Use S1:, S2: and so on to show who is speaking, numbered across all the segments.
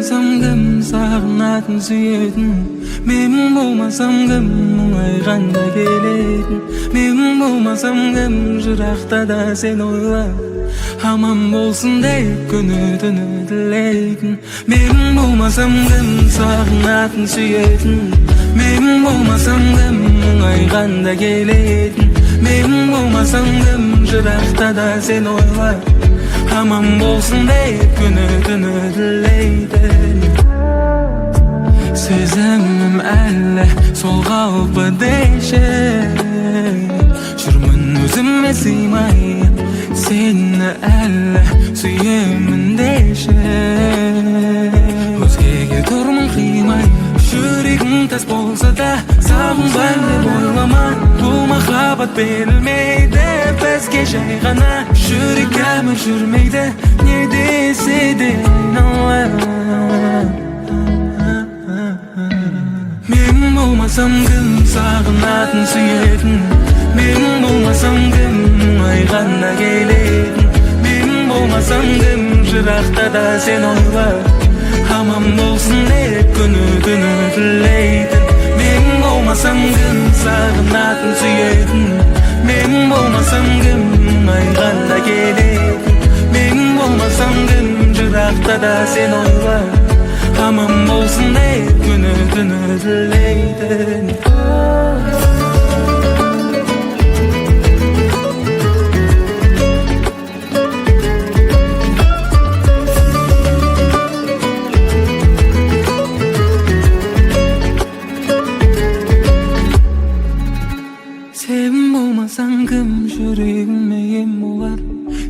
S1: болмасам кім сағынатын сүйетін, мен болмасам кім мұңайғанда келетін, мен болмасам кім жырақта да сен ойлап аман болсын деп күні түні тілейтін, мен болмасам кім сағынатын сүйетін, мен болмасам кім мұңайғанда келетін, мен болмасам кім жырақта да сен ойлап аман болсын деп күні түні тілейтін. Сезімім әлі сол қалпы деші, жүрмін өзіме сыймай, сені әлі сүйемін деші. Өзгеге тұрмын қимай, жүрегің тас болса да сағынбайм деп ойлама. Бұл махаббат берілмейді бізге жай ғана, жүрек әмір жүрмейді не десе де айналайын. Мен болмасам кім сағынатын сүйетін, мен болмасам кім мұңайғанда келетін, мен болмасам кім жырақта да сен ойлап аман болсын деп күні түні тілейтін, мен болмасам кім сағынатын сүйетін, мен болмасам кім мұңайғанда келетін, мен болмасам кім жырақта да сен ойлап аман болсын деп күні түні тілейтін. Sen болмасаң кім жүрегіме ем болар,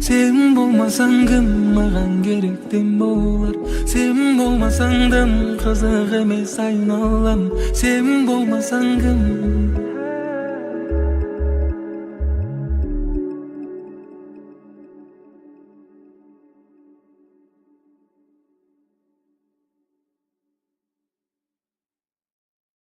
S1: sen болмасаң кім маған керектен болар, sen болмасаң дым қызық емес айналам, sen болмасаң кім